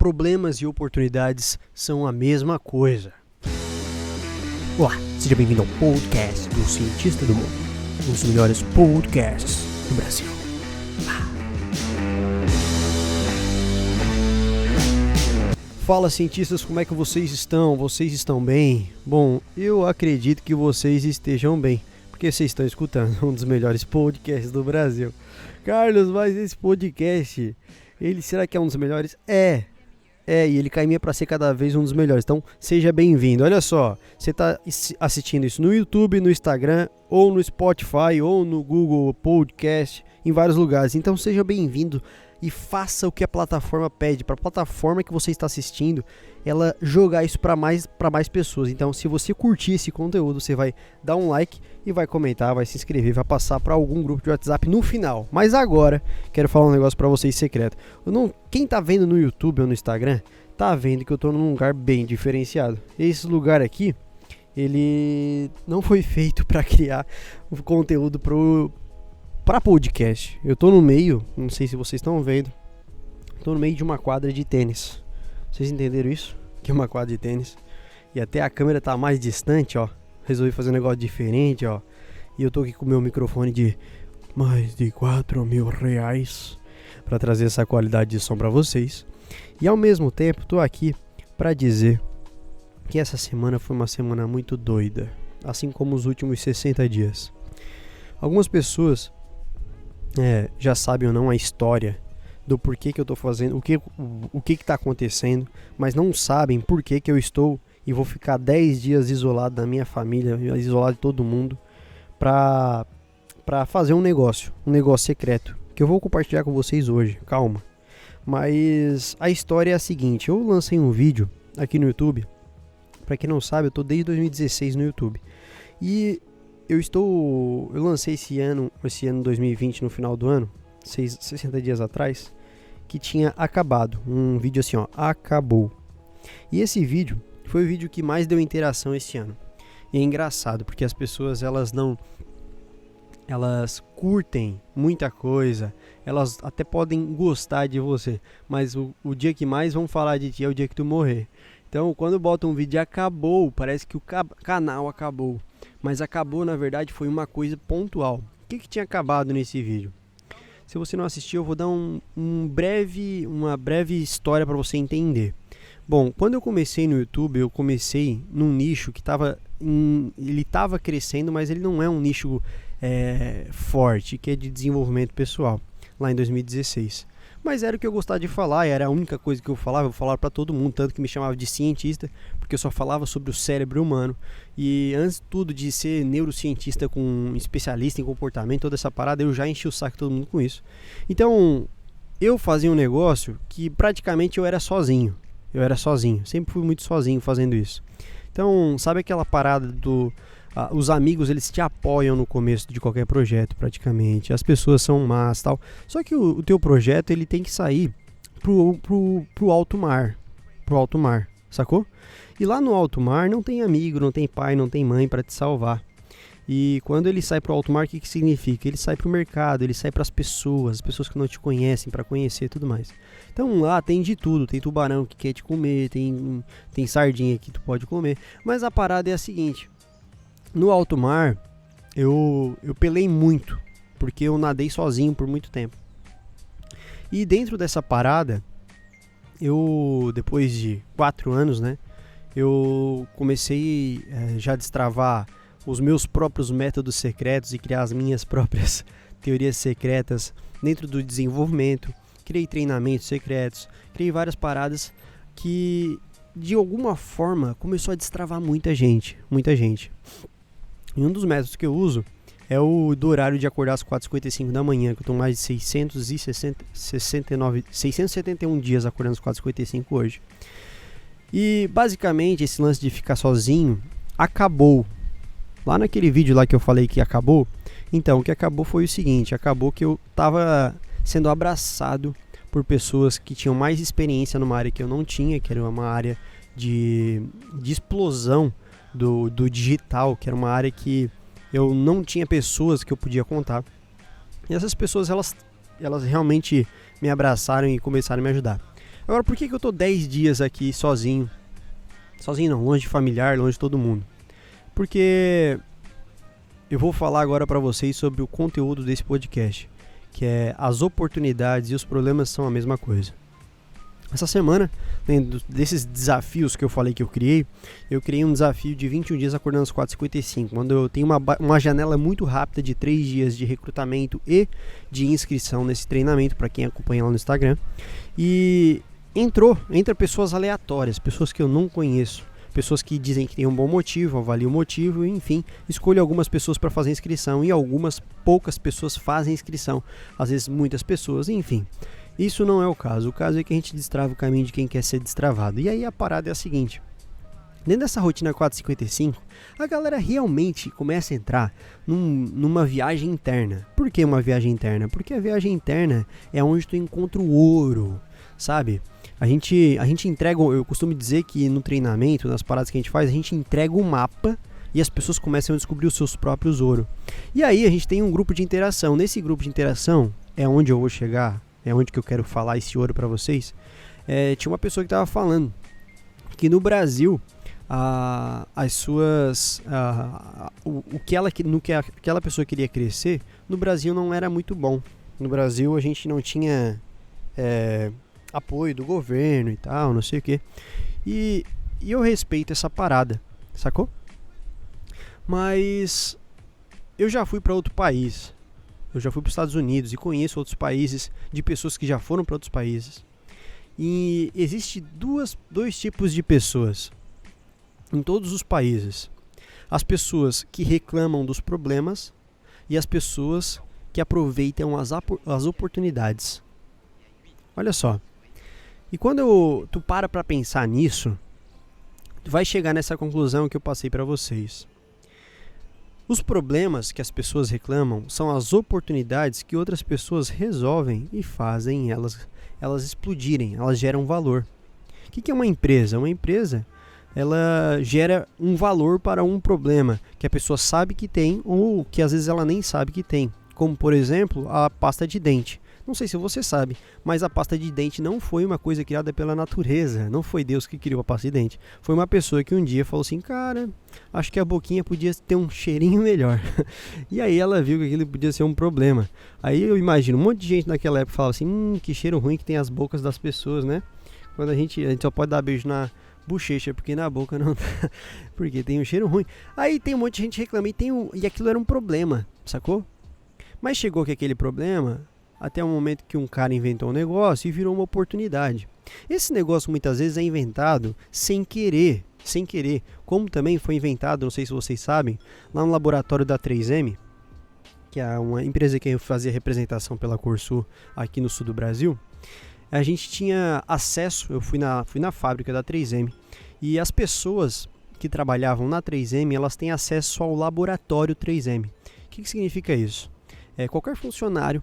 problemas e oportunidades são a mesma coisa. Olá, seja bem-vindo ao podcast do Cientista do Mundo, um dos melhores podcasts do Brasil. Fala, cientistas, como é que vocês estão? Vocês estão bem? Bom, eu acredito que vocês estejam bem, porque vocês estão escutando um dos melhores podcasts do Brasil. Carlos, mas esse podcast, será que é um dos melhores? É, e ele caminha para ser cada vez um dos melhores, então seja bem-vindo. Olha só, você está assistindo isso no YouTube, no Instagram, ou no Spotify, ou no Google Podcast, em vários lugares, então seja bem-vindo e faça o que a plataforma pede, para a plataforma que você está assistindo, ela jogar isso para mais pessoas. Então, se você curtir esse conteúdo, você vai dar um like e vai comentar, vai se inscrever, vai passar para algum grupo de WhatsApp no final. Mas agora, quero falar um negócio para vocês secreto. Quem tá vendo no YouTube ou no Instagram, tá vendo que eu tô num lugar bem diferenciado. Esse lugar aqui, ele não foi feito para criar o conteúdo para podcast. Eu tô no meio, não sei se vocês estão vendo, tô no meio de uma quadra de tênis. Vocês entenderam isso? Que é uma quadra de tênis. E até a câmera tá mais distante, ó. Resolvi fazer um negócio diferente, ó. E eu tô aqui com o meu microfone de mais de R$4.000 para trazer essa qualidade de som para vocês. E ao mesmo tempo tô aqui para dizer que essa semana foi uma semana muito doida, assim como os últimos 60 dias. Algumas pessoas já sabem ou não a história do porquê que eu tô fazendo, o que tá acontecendo, mas não sabem por que eu estou e vou ficar 10 dias isolado da minha família, isolado de todo mundo, pra fazer um negócio secreto, que eu vou compartilhar com vocês hoje, calma. Mas a história é a seguinte, eu lancei um vídeo aqui no YouTube, pra quem não sabe, eu tô desde 2016 no YouTube, e eu lancei esse ano 2020, no final do ano, 60 dias atrás, que tinha acabado, um vídeo assim, ó, acabou. E esse vídeo foi o vídeo que mais deu interação esse ano. E é engraçado, porque as pessoas, elas curtem muita coisa, elas até podem gostar de você, mas o dia que mais vão falar de ti é o dia que tu morrer. Então, quando bota um vídeo acabou, parece que o canal acabou. Mas acabou, na verdade, foi uma coisa pontual. O que tinha acabado nesse vídeo? Se você não assistiu, eu vou dar uma breve história para você entender. Bom, quando eu comecei no YouTube, eu comecei num nicho que ele estava crescendo, mas ele não é um nicho forte, que é de desenvolvimento pessoal, lá em 2016. Mas era o que eu gostava de falar, era a única coisa que eu falava para todo mundo, tanto que me chamava de cientista, porque eu só falava sobre o cérebro humano. E antes de tudo de ser neurocientista com um especialista em comportamento, toda essa parada, eu já enchi o saco de todo mundo com isso. Então, eu fazia um negócio que praticamente eu era sozinho, sempre fui muito sozinho fazendo isso. Então, sabe aquela parada os amigos, eles te apoiam no começo de qualquer projeto, praticamente. As pessoas são más, tal. Só que o teu projeto, ele tem que sair pro alto mar. Pro alto mar, sacou? E lá no alto mar não tem amigo, não tem pai, não tem mãe para te salvar. E quando ele sai pro alto mar, o que significa? Ele sai pro mercado, ele sai pras pessoas, as pessoas que não te conhecem, para conhecer e tudo mais. Então lá tem de tudo, tem tubarão que quer te comer, tem sardinha que tu pode comer. Mas a parada é a seguinte: no alto mar, eu pelei muito, porque eu nadei sozinho por muito tempo. E dentro dessa parada, depois de 4 anos, né, eu comecei já a destravar os meus próprios métodos secretos e criar as minhas próprias teorias secretas dentro do desenvolvimento. Criei treinamentos secretos, criei várias paradas que, de alguma forma, começou a destravar muita gente. E um dos métodos que eu uso é o do horário de acordar às 4h55 da manhã, que eu estou mais de 671 dias acordando às 4h55 hoje. E basicamente esse lance de ficar sozinho acabou. Lá naquele vídeo lá que eu falei que acabou, então o que acabou foi o seguinte: acabou que eu estava sendo abraçado por pessoas que tinham mais experiência numa área que eu não tinha, que era uma área de explosão do digital, que era uma área que eu não tinha pessoas que eu podia contar. E essas pessoas, elas realmente me abraçaram e começaram a me ajudar. Agora, por que eu tô 10 dias aqui sozinho? Sozinho não, longe de familiar, longe de todo mundo. Porque eu vou falar agora pra vocês sobre o conteúdo desse podcast, que é as oportunidades e os problemas são a mesma coisa. Essa semana, dentro desses desafios que eu falei que eu criei um desafio de 21 dias acordando às 4h55, quando eu tenho uma janela muito rápida de 3 dias de recrutamento e de inscrição nesse treinamento, para quem acompanha lá no Instagram. E entra pessoas aleatórias, pessoas que eu não conheço, pessoas que dizem que tem um bom motivo, avalio o motivo, enfim, escolho algumas pessoas para fazer inscrição e algumas poucas pessoas fazem inscrição, às vezes muitas pessoas, enfim. Isso não é o caso é que a gente destrava o caminho de quem quer ser destravado. E aí a parada é a seguinte: dentro dessa rotina 4h55, a galera realmente começa a entrar numa viagem interna. Por que uma viagem interna? Porque a viagem interna é onde tu encontra o ouro, sabe? A gente entrega, eu costumo dizer que no treinamento, nas paradas que a gente faz, a gente entrega o mapa e as pessoas começam a descobrir os seus próprios ouro. E aí a gente tem um grupo de interação. Nesse grupo de interação é onde eu vou chegar, é onde que eu quero falar esse ouro para vocês. Tinha uma pessoa que estava falando que no Brasil no que aquela pessoa queria crescer, no Brasil não era muito bom. No Brasil a gente não tinha apoio do governo e tal, não sei o que. E eu respeito essa parada, sacou? Mas eu já fui para outro país. Eu já fui para os Estados Unidos e conheço outros países de pessoas que já foram para outros países. E existe dois tipos de pessoas em todos os países. As pessoas que reclamam dos problemas e as pessoas que aproveitam as oportunidades. Olha só. E quando tu para pensar nisso, tu vai chegar nessa conclusão que eu passei para vocês. Os problemas que as pessoas reclamam são as oportunidades que outras pessoas resolvem e fazem elas explodirem, elas geram valor. O que é uma empresa? Uma empresa, ela gera um valor para um problema que a pessoa sabe que tem ou que às vezes ela nem sabe que tem. Como, por exemplo, a pasta de dente. Não sei se você sabe, mas a pasta de dente não foi uma coisa criada pela natureza. Não foi Deus que criou a pasta de dente. Foi uma pessoa que um dia falou assim: cara, acho que a boquinha podia ter um cheirinho melhor. E aí ela viu que aquilo podia ser um problema. Aí eu imagino, um monte de gente naquela época falava assim: que cheiro ruim que tem as bocas das pessoas, né? Quando a gente só pode dar beijo na bochecha, porque na boca não dá, porque tem um cheiro ruim. Aí tem um monte de gente reclamando e aquilo era um problema, sacou? Mas chegou que aquele problema, até o momento que um cara inventou um negócio e virou uma oportunidade. Esse negócio muitas vezes é inventado sem querer, como também foi inventado, não sei se vocês sabem, lá no laboratório da 3M, que é uma empresa que fazia representação pela Corsul aqui no sul do Brasil. A gente tinha acesso, eu fui na fábrica da 3M, e as pessoas que trabalhavam na 3M, elas têm acesso ao laboratório 3M. O que significa isso? Qualquer funcionário,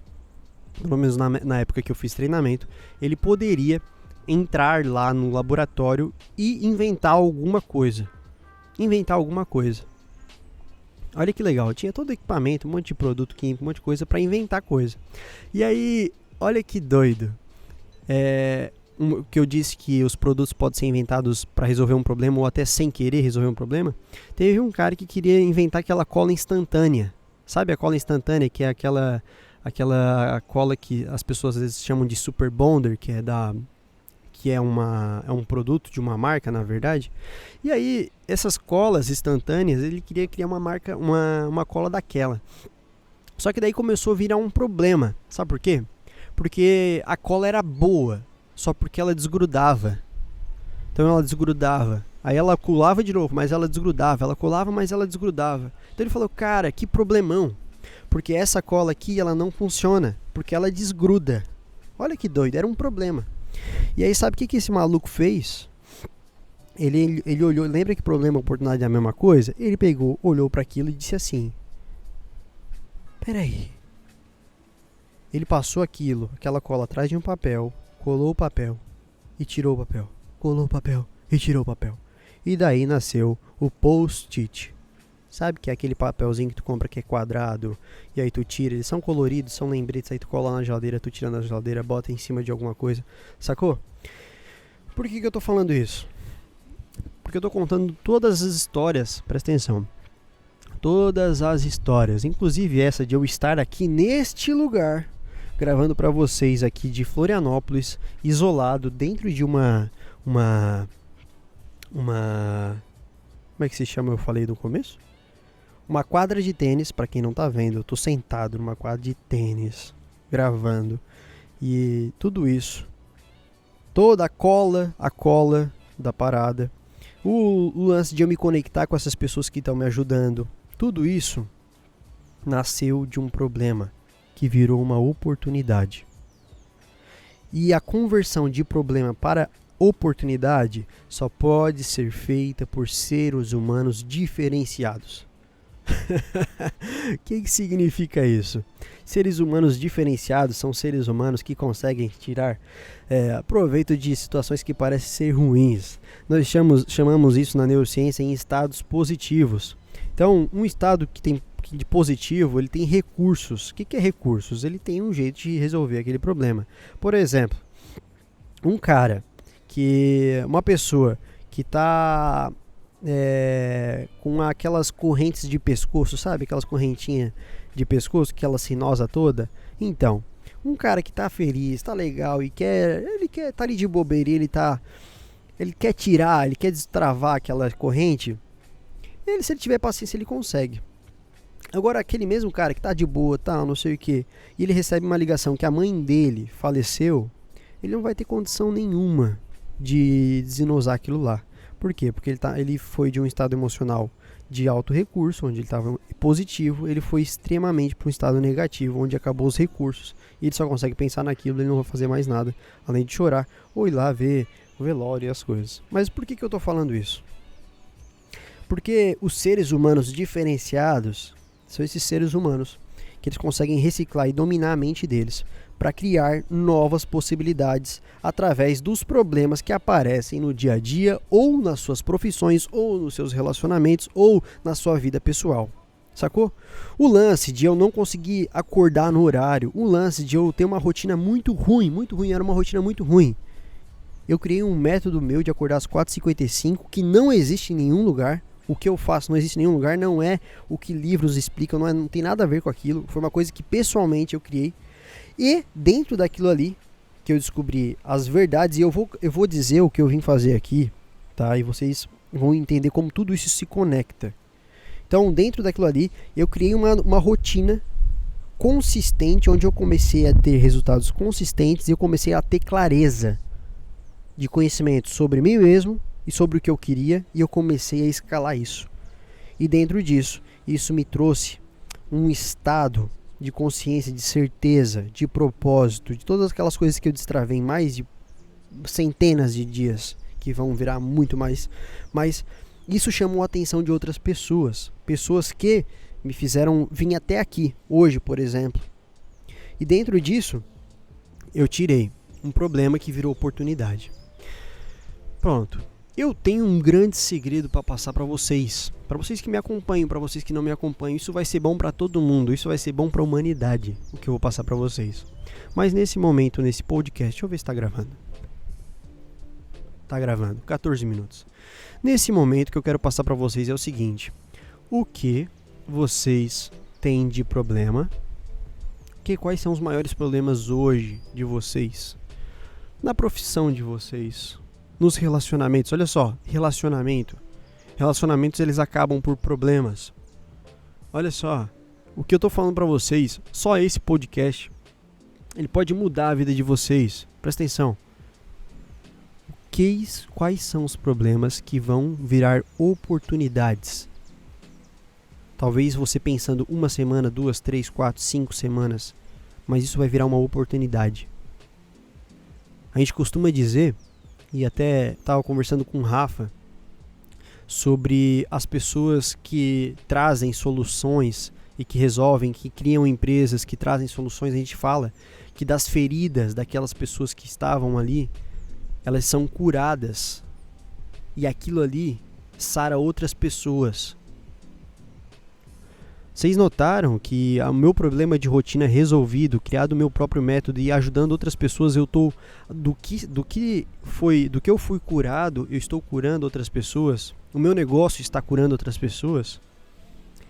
pelo menos na época que eu fiz treinamento, ele poderia entrar lá no laboratório e inventar alguma coisa. Olha que legal, tinha todo o equipamento, um monte de produto químico, um monte de coisa para inventar coisa. E aí, olha que doido. Que eu disse que os produtos podem ser inventados para resolver um problema ou até sem querer resolver um problema. Teve um cara que queria inventar aquela cola instantânea. Sabe a cola instantânea, que é aquela cola que as pessoas às vezes chamam de Super Bonder, que é um produto de uma marca, na verdade. E aí, essas colas instantâneas, ele queria criar uma cola daquela. Só que daí começou a virar um problema. Sabe por quê? Porque a cola era boa, só porque ela desgrudava. Então ela desgrudava. Aí ela colava de novo, mas ela desgrudava. Ela colava, mas ela desgrudava. Então ele falou: cara, que problemão. Porque essa cola aqui, ela não funciona. Porque ela desgruda. Olha que doido, era um problema. E aí sabe o que esse maluco fez? Ele olhou, lembra que problema e oportunidade é a mesma coisa? Ele pegou, olhou para aquilo e disse assim: peraí. Ele passou aquela cola atrás de um papel, colou o papel e tirou o papel. Colou o papel e tirou o papel. E daí nasceu o post-it. Sabe que é aquele papelzinho que tu compra que é quadrado, e aí tu tira, eles são coloridos, são lembretes, aí tu cola na geladeira, tu tira na geladeira, bota em cima de alguma coisa, sacou? Por que eu tô falando isso? Porque eu tô contando todas as histórias, presta atenção. Todas as histórias, inclusive essa de eu estar aqui neste lugar, gravando para vocês aqui de Florianópolis, isolado dentro de uma como é que se chama? Eu falei no começo? Uma quadra de tênis, para quem não tá vendo, eu tô sentado numa quadra de tênis, gravando. E tudo isso, toda a cola da parada, o lance de eu me conectar com essas pessoas que estão me ajudando, tudo isso nasceu de um problema que virou uma oportunidade. E a conversão de problema para oportunidade só pode ser feita por seres humanos diferenciados. O que significa isso? Seres humanos diferenciados são seres humanos que conseguem tirar proveito de situações que parecem ser ruins. Nós chamamos isso na neurociência em estados positivos. Então, um estado que tem de positivo, ele tem recursos. O que é recursos? Ele tem um jeito de resolver aquele problema. Por exemplo, uma pessoa que está com aquelas correntes de pescoço, sabe? Aquelas correntinhas de pescoço, aquela sinosa toda. Então, um cara que tá feliz, tá legal e ele quer tá ali de bobeira, ele quer tirar, ele quer destravar aquela corrente. Se ele tiver paciência, ele consegue. Agora, aquele mesmo cara que tá de boa, não sei o que, e ele recebe uma ligação que a mãe dele faleceu, ele não vai ter condição nenhuma de desenosar aquilo lá. Por quê? Porque ele foi de um estado emocional de alto recurso, onde ele estava positivo, ele foi extremamente para um estado negativo, onde acabou os recursos, e ele só consegue pensar naquilo, ele não vai fazer mais nada, além de chorar, ou ir lá ver o velório e as coisas. Mas por que eu estou falando isso? Porque os seres humanos diferenciados são esses seres humanos que eles conseguem reciclar e dominar a mente deles para criar novas possibilidades através dos problemas que aparecem no dia a dia, ou nas suas profissões, ou nos seus relacionamentos, ou na sua vida pessoal. Sacou? O lance de eu não conseguir acordar no horário, o lance de eu ter uma rotina muito ruim, era uma rotina muito ruim. Eu criei um método meu de acordar às 4h55 que não existe em nenhum lugar. O que eu faço não existe em nenhum lugar, não é o que livros explicam, não tem nada a ver com aquilo. Foi uma coisa que pessoalmente eu criei. E dentro daquilo ali que eu descobri as verdades, e eu vou dizer o que eu vim fazer aqui, tá? E vocês vão entender como tudo isso se conecta. Então, dentro daquilo ali, eu criei uma rotina consistente, onde eu comecei a ter resultados consistentes e eu comecei a ter clareza de conhecimento sobre mim mesmo e sobre o que eu queria, e eu comecei a escalar isso. E dentro disso, isso me trouxe um estado de consciência, de certeza, de propósito, de todas aquelas coisas que eu destravei em mais de centenas de dias, que vão virar muito mais. Mas isso chamou a atenção de outras pessoas que me fizeram vir até aqui, hoje, por exemplo. E dentro disso, eu tirei um problema que virou oportunidade. Pronto. Eu tenho um grande segredo para passar para vocês que me acompanham, para vocês que não me acompanham. Isso vai ser bom para todo mundo, isso vai ser bom para a humanidade, o que eu vou passar para vocês. Mas nesse momento, nesse podcast, deixa eu ver se está gravando. Tá gravando, 14 minutos. Nesse momento que eu quero passar para vocês é o seguinte: o que vocês têm de problema? Quais são os maiores problemas hoje de vocês? Na profissão de vocês? Nos relacionamentos? Olha só, relacionamentos eles acabam por problemas. Olha só, o que eu tô falando pra vocês, só esse podcast, ele pode mudar a vida de vocês. Presta atenção. Quais são os problemas que vão virar oportunidades? Talvez você pensando 1 semana, 2, 3, 4, 5 semanas, mas isso vai virar uma oportunidade. A gente costuma dizer, e até estava conversando com o Rafa, sobre as pessoas que trazem soluções e que resolvem, que criam empresas, que trazem soluções. A gente fala que das feridas daquelas pessoas que estavam ali, elas são curadas e aquilo ali sara outras pessoas. Vocês notaram que o meu problema de rotina é resolvido, criado o meu próprio método e ajudando outras pessoas, eu tô do que eu fui curado, eu estou curando outras pessoas. O meu negócio está curando outras pessoas.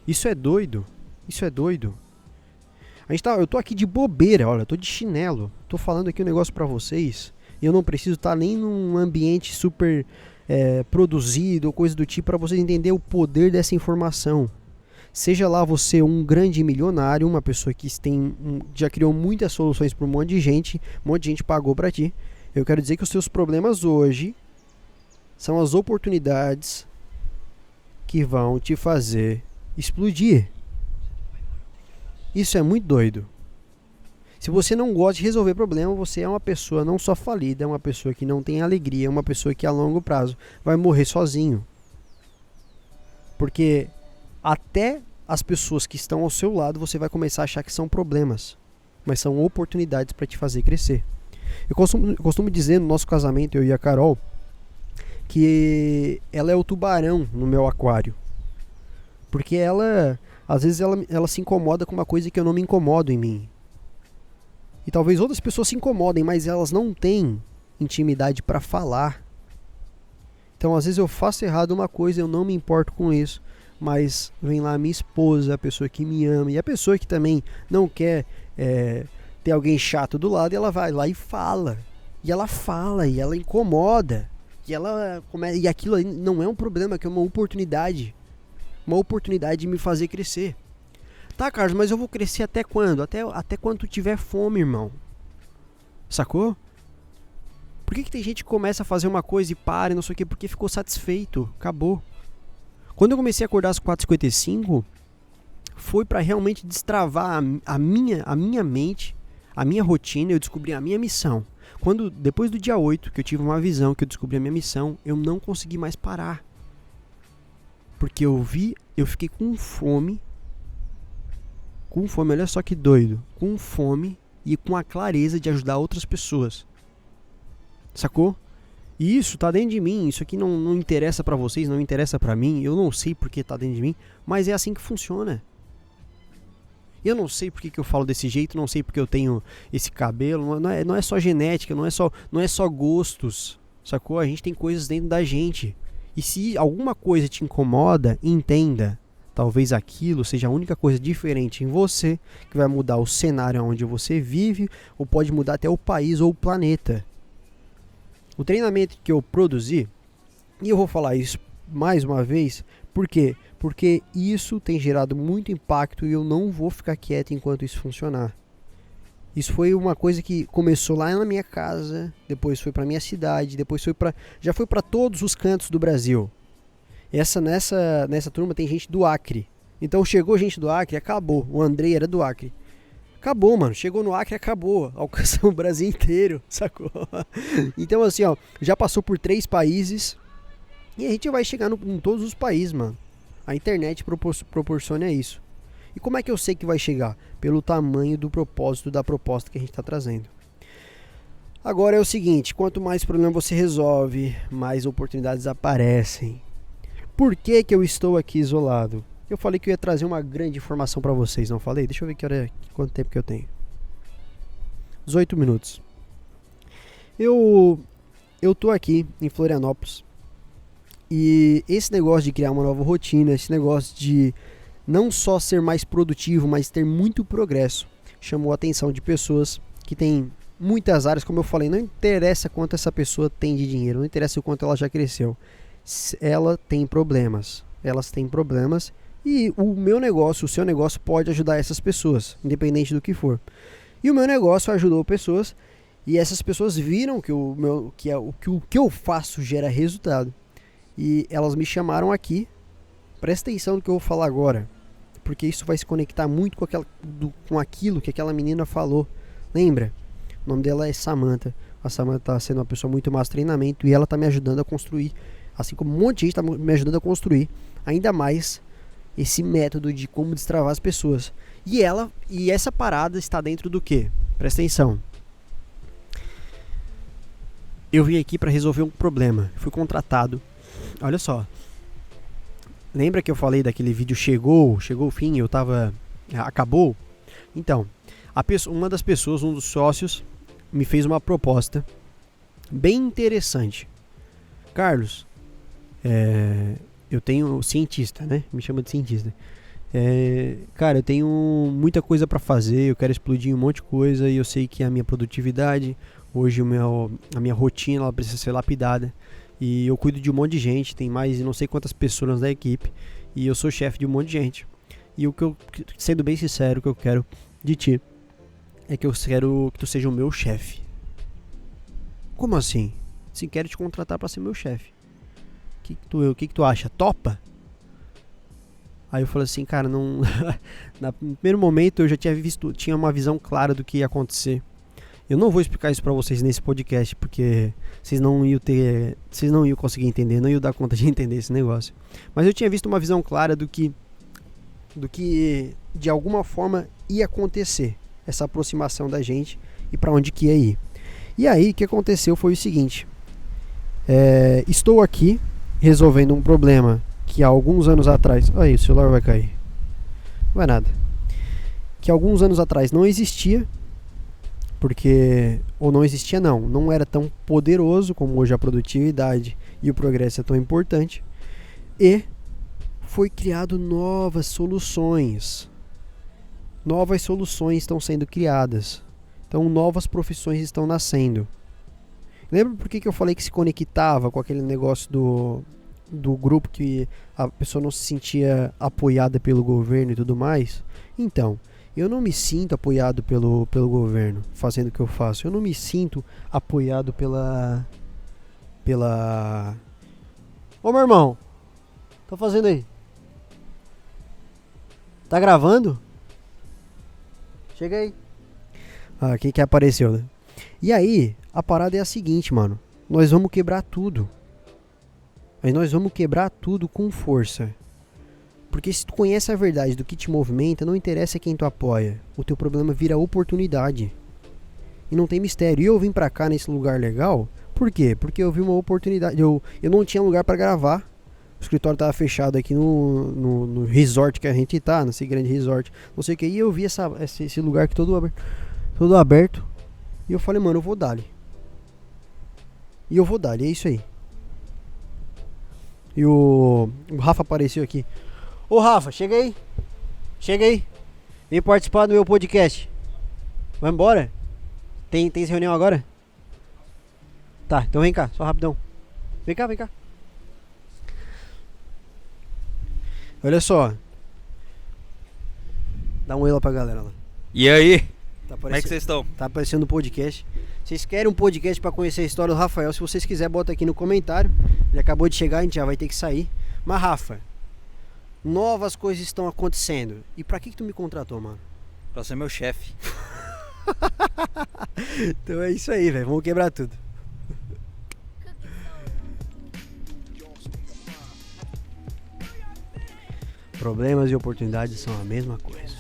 Isso é doido. Isso é doido. Eu tô aqui de bobeira, olha, eu tô de chinelo. Tô falando aqui um negócio pra vocês. E eu não preciso estar nem num ambiente super produzido ou coisa do tipo para vocês entenderem o poder dessa informação. Seja lá você um grande milionário, uma pessoa que já criou muitas soluções para um monte de gente pagou para ti. Eu quero dizer que os seus problemas hoje são as oportunidades que vão te fazer explodir. Isso é muito doido. Se você não gosta de resolver problema, você é uma pessoa não só falida, é uma pessoa que não tem alegria, é uma pessoa que a longo prazo vai morrer sozinho. Porque até as pessoas que estão ao seu lado, você vai começar a achar que são problemas, mas são oportunidades para te fazer crescer. Eu costumo dizer no nosso casamento, eu e a Carol, que ela é o tubarão no meu aquário. Porque às vezes ela se incomoda com uma coisa que eu não me incomodo em mim. E talvez outras pessoas se incomodem, mas elas não têm intimidade para falar. Então às vezes eu faço errado uma coisa, eu não me importo com isso. Mas vem lá a minha esposa, a pessoa que me ama, e a pessoa que também não quer ter alguém chato do lado, e ela vai lá e fala. E ela fala, e ela incomoda. E aquilo aí não é um problema, que é uma oportunidade. Uma oportunidade de me fazer crescer. Tá, Carlos, mas eu vou crescer até quando? Até quando tu tiver fome, irmão. Sacou? Por que tem gente que começa a fazer uma coisa e para e não sei o quê? Porque ficou satisfeito. Acabou. Quando eu comecei a acordar às 4h55, foi para realmente destravar a minha mente, a minha rotina, eu descobri a minha missão. Depois do dia 8, que eu tive uma visão, que eu descobri a minha missão, eu não consegui mais parar. Porque eu fiquei com fome, olha só que doido, com fome e com a clareza de ajudar outras pessoas. Sacou? E isso tá dentro de mim, isso aqui não interessa pra vocês, não interessa pra mim, eu não sei porque tá dentro de mim, mas é assim que funciona. Eu não sei porque que eu falo desse jeito, não sei porque eu tenho esse cabelo, não é só genética, não é só gostos, sacou? A gente tem coisas dentro da gente. E se alguma coisa te incomoda, entenda. Talvez aquilo seja a única coisa diferente em você, que vai mudar o cenário onde você vive, ou pode mudar até o país ou o planeta. O treinamento que eu produzi, e eu vou falar isso mais uma vez, por quê? Porque isso tem gerado muito impacto e eu não vou ficar quieto enquanto isso funcionar. Isso foi uma coisa que começou lá na minha casa, depois foi para minha cidade, depois já foi para todos os cantos do Brasil. Nessa turma tem gente do Acre. Então chegou gente do Acre, acabou. O Andrei era do Acre. Acabou, mano. Chegou no Acre, acabou. Alcançou o Brasil inteiro, sacou? Então, assim, ó, já passou por 3 países e a gente vai chegar em todos os países, mano. A internet proporciona isso. E como é que eu sei que vai chegar? Pelo tamanho do propósito da proposta que a gente tá trazendo. Agora é o seguinte, quanto mais problema você resolve, mais oportunidades aparecem. Por que eu estou aqui isolado? Eu falei que eu ia trazer uma grande informação pra vocês, não falei? Deixa eu ver quanto tempo que eu tenho. 18 minutos. Eu tô aqui em Florianópolis. E esse negócio de criar uma nova rotina, esse negócio de não só ser mais produtivo, mas ter muito progresso, chamou a atenção de pessoas que têm muitas áreas, como eu falei, não interessa quanto essa pessoa tem de dinheiro, não interessa o quanto ela já cresceu. Elas têm problemas e o meu negócio, o seu negócio pode ajudar essas pessoas, independente do que for. E o meu negócio ajudou pessoas e essas pessoas viram que o que eu faço gera resultado. E elas me chamaram aqui. Presta atenção no que eu vou falar agora, porque isso vai se conectar muito com aquilo que aquela menina falou. Lembra? O nome dela é Samantha. A Samantha está sendo uma pessoa muito mais treinamento e ela está me ajudando a construir, assim como um monte de gente está me ajudando a construir ainda mais esse método de como destravar as pessoas. E essa parada está dentro do quê? Presta atenção. Eu vim aqui para resolver um problema. Fui contratado. Olha só. Lembra que eu falei daquele vídeo chegou o fim, acabou? Então, uma das pessoas, um dos sócios, me fez uma proposta bem interessante. Carlos, eu tenho cientista, né? Me chama de cientista. Cara, eu tenho muita coisa pra fazer, eu quero explodir um monte de coisa e eu sei que a minha produtividade, hoje a minha rotina, ela precisa ser lapidada. E eu cuido de um monte de gente, tem mais não sei quantas pessoas da equipe e eu sou chefe de um monte de gente. E o que eu, sendo bem sincero, o que eu quero de ti é que eu quero que tu seja o meu chefe. Como assim? Sim, quero te contratar pra ser meu chefe. O que tu acha? Topa? Aí eu falei assim, cara, não. No primeiro momento eu já tinha uma visão clara do que ia acontecer. Eu não vou explicar isso pra vocês nesse podcast, porque vocês não iam conseguir entender, não iam dar conta de entender esse negócio. Mas eu tinha visto uma visão clara do que de alguma forma ia acontecer, essa aproximação da gente e pra onde que ia ir. E aí o que aconteceu foi o seguinte, estou aqui resolvendo um problema que há alguns anos atrás, aí o celular vai cair, não vai nada, que há alguns anos atrás não existia, não era tão poderoso como hoje a produtividade e o progresso é tão importante, e foi criado novas soluções estão sendo criadas, então novas profissões estão nascendo. Lembra por que eu falei que se conectava com aquele negócio do grupo que a pessoa não se sentia apoiada pelo governo e tudo mais? Então, eu não me sinto apoiado pelo governo fazendo o que eu faço. Eu não me sinto apoiado pela... Ô, meu irmão, tá fazendo aí? Tá gravando? Chega aí. Quem que apareceu, né? E aí, a parada é a seguinte, mano. Nós vamos quebrar tudo. Mas nós vamos quebrar tudo com força. Porque se tu conhece a verdade do que te movimenta, não interessa quem tu apoia. O teu problema vira oportunidade. E não tem mistério. E eu vim pra cá nesse lugar legal. Por quê? Porque eu vi uma oportunidade. Eu não tinha lugar pra gravar. O escritório tava fechado aqui no resort que a gente tá, nesse grande resort. Não sei o que. E eu vi esse lugar aqui todo aberto. E eu falei, mano, eu vou dar-lhe. E é isso aí. E o Rafa apareceu aqui. Ô Rafa, chega aí. Vem participar do meu podcast. Vai embora? Tem reunião agora? Tá, então vem cá, só rapidão. Vem cá. Olha só. Dá um oi lá pra galera lá. E aí? Como é que vocês estão? Tá aparecendo no podcast. Vocês querem um podcast pra conhecer a história do Rafael? Se vocês quiserem, bota aqui no comentário. Ele acabou de chegar, a gente já vai ter que sair. Mas Rafa, novas coisas estão acontecendo. E pra que tu me contratou, mano? Pra ser meu chefe. Então é isso aí, velho. Vamos quebrar tudo. Problemas e oportunidades são a mesma coisa.